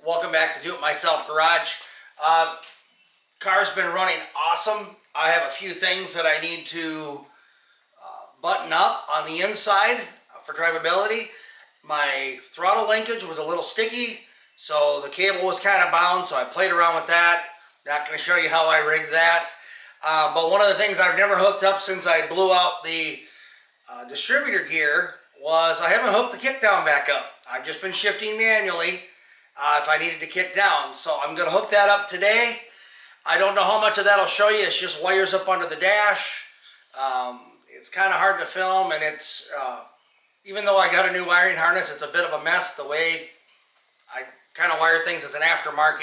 Welcome back to Do It Myself Garage. Car's been running awesome. I have a few things that I need to button up on the inside for drivability. My throttle linkage was a little sticky, so the cable was kind of bound, so I played around with that. Not going to show you how I rigged that. But one of the things I've never hooked up since I blew out the distributor gear was I haven't hooked the kickdown back up. I've just been shifting manually if I needed to kick down. So I'm going to hook that up today. I don't know how much of that I'll show you. It's just wires up under the dash. It's kind of hard to film, and it's even though I got a new wiring harness, it's a bit of a mess the way I kind of wire things. It's an aftermarket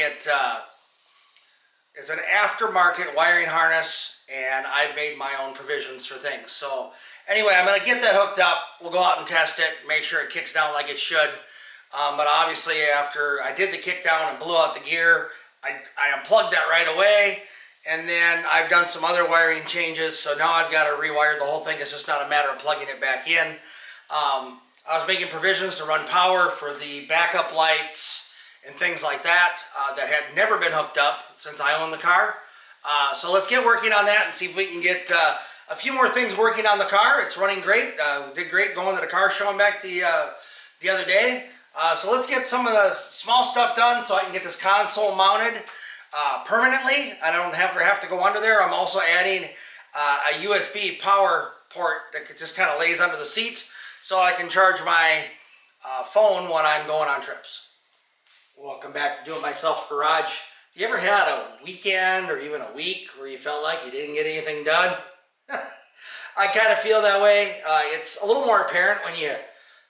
wiring harness, and I've made my own provisions for things. So anyway, I'm going to get that hooked up. We'll go out and test it, make sure it kicks down like it should. But obviously after I did the kick down and blew out the gear, I unplugged that right away, and then I've done some other wiring changes, so now I've got to rewire the whole thing. It's just not a matter of plugging it back in. I was making provisions to run power for the backup lights and things like that that had never been hooked up since I own the car. So let's get working on that and see if we can get a few more things working on the car. It's running great. Did great going to the car show back the other day. So let's get some of the small stuff done so I can get this console mounted permanently. I don't have to go under there. I'm also adding a USB power port that just kind of lays under the seat so I can charge my phone when I'm going on trips. Welcome back to Do It Myself Garage. You ever had a weekend or even a week where you felt like you didn't get anything done? I kind of feel that way. It's a little more apparent when you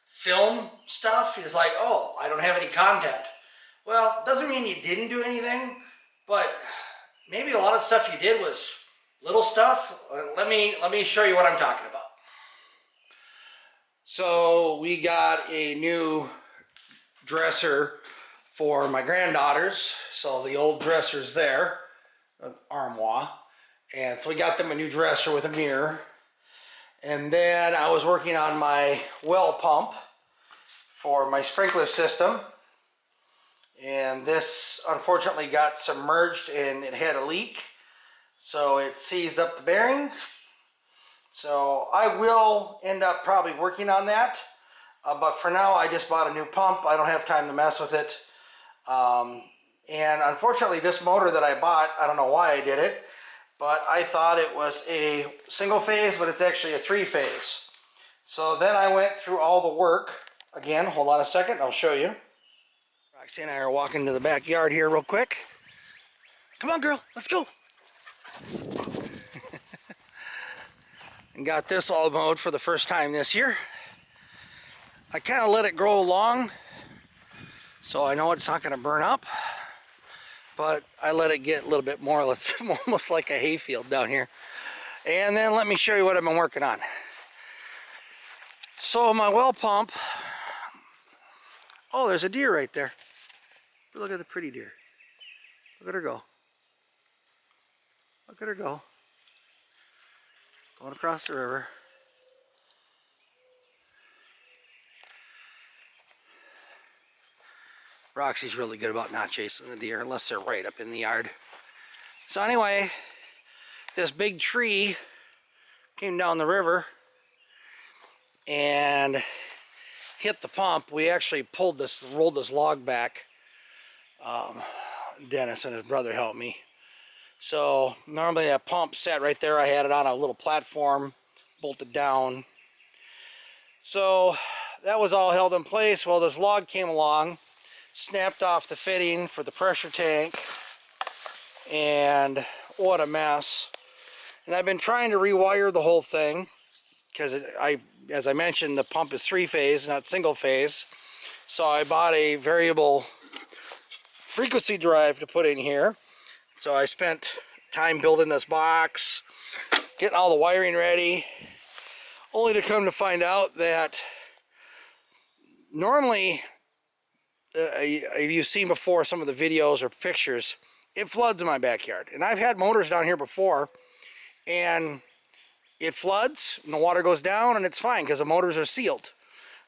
film stuff. It's like, oh, I don't have any content. Well, it doesn't mean you didn't do anything, but maybe a lot of stuff you did was little stuff. Let me show you what I'm talking about. So we got a new dresser for my granddaughters. So the old dresser's there, an armoire. And so we got them a new dresser with a mirror. And then I was working on my well pump for my sprinkler system. And this unfortunately got submerged and it had a leak. So it seized up the bearings. So I will end up probably working on that. But for now, I just bought a new pump. I don't have time to mess with it. And unfortunately, this motor that I bought, I don't know why I did it, but I thought it was a single phase, but it's actually a 3-phase. So then I went through all the work. Again, hold on a second, I'll show you. Roxy and I are walking to the backyard here real quick. Come on, girl, let's go. And got this all mowed for the first time this year. I kind of let it grow along, so I know it's not going to burn up. But I let it get a little bit more. It's almost like a hayfield down here. And then let me show you what I've been working on. So my well pump. Oh, there's a deer right there. Look at the pretty deer. Look at her go. Look at her go. Going across the river. Roxy's really good about not chasing the deer unless they're right up in the yard. So anyway, this big tree came down the river and hit the pump. We actually rolled this log back. Dennis and his brother helped me. So normally that pump sat right there. I had it on a little platform, bolted down. So that was all held in place. Well, this log came along, snapped off the fitting for the pressure tank, and what a mess. And I've been trying to rewire the whole thing because as I mentioned, the pump is 3-phase, not single phase. So I bought a variable frequency drive to put in here. So I spent time building this box, getting all the wiring ready, only to come to find out that normally, you've seen before some of the videos or pictures, it floods in my backyard. And I've had motors down here before, and it floods, and the water goes down, and it's fine because the motors are sealed.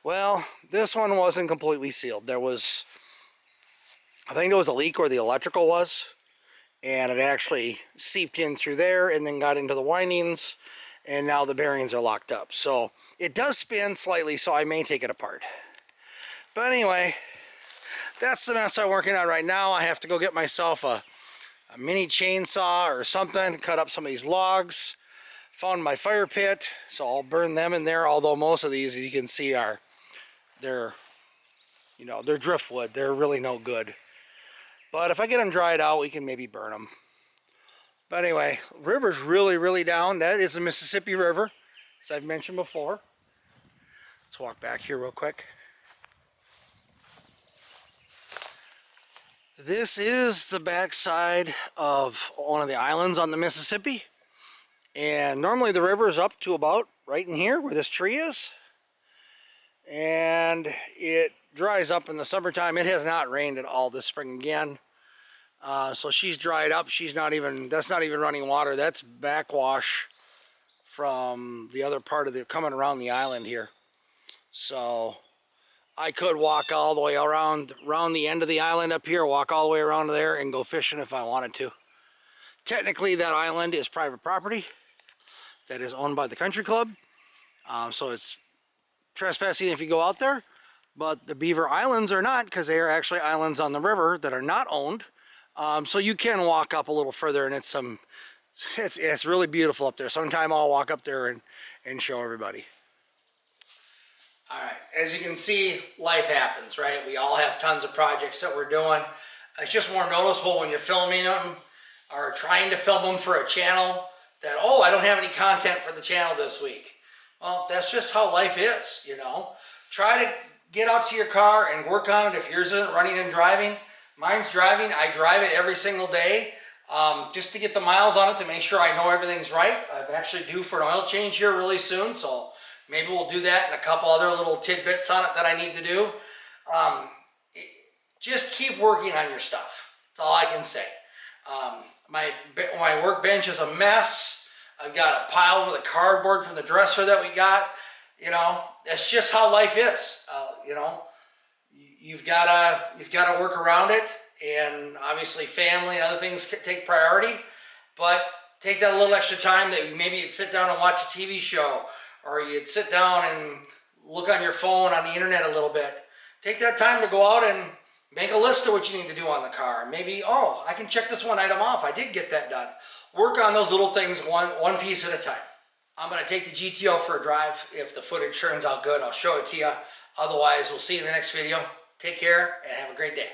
Well, this one wasn't completely sealed. There was I think it was a leak where the electrical was, and it actually seeped in through there and then got into the windings, and now the bearings are locked up. So it does spin slightly, so I may take it apart. But anyway, that's the mess I'm working on right now. I have to go get myself a mini chainsaw or something, cut up some of these logs. Found my fire pit, so I'll burn them in there, although most of these, as you can see, they're driftwood. They're really no good. But if I get them dried out, we can maybe burn them. But anyway, river's really, really down. That is the Mississippi River, as I've mentioned before. Let's walk back here real quick. This is the backside of one of the islands on the Mississippi. And normally the river is up to about right in here where this tree is. And it dries up in the summertime. It has not rained at all this spring again. So she's dried up. That's not even running water. That's backwash from the other part of coming around the island here. So I could walk all the way around the end of the island up here, walk all the way around there and go fishing if I wanted to. Technically that island is private property that is owned by the country club. So it's trespassing if you go out there. But the Beaver Islands are not, because they are actually islands on the river that are not owned. So you can walk up a little further, and it's really beautiful up there. Sometime I'll walk up there and show everybody. All right, as you can see, life happens, right? We all have tons of projects that we're doing. It's just more noticeable when you're filming them or trying to film them for a channel that, oh, I don't have any content for the channel this week. Well, that's just how life is, you know. Try to get out to your car and work on it if yours isn't running and driving. Mine's driving. I drive it every single day just to get the miles on it to make sure I know everything's right. I'm actually due for an oil change here really soon, so maybe we'll do that and a couple other little tidbits on it that I need to do. Just keep working on your stuff. That's all I can say. My workbench is a mess. I've got a pile of the cardboard from the dresser that we got. You know, that's just how life is. You know, you've got to work around it, and obviously family and other things take priority. But take that little extra time that maybe you'd sit down and watch a TV show, or you'd sit down and look on your phone on the internet a little bit. Take that time to go out and make a list of what you need to do on the car. Maybe, oh, I can check this one item off. I did get that done. Work on those little things one piece at a time. I'm going to take the GTO for a drive. If the footage turns out good, I'll show it to you. Otherwise, we'll see you in the next video. Take care and have a great day.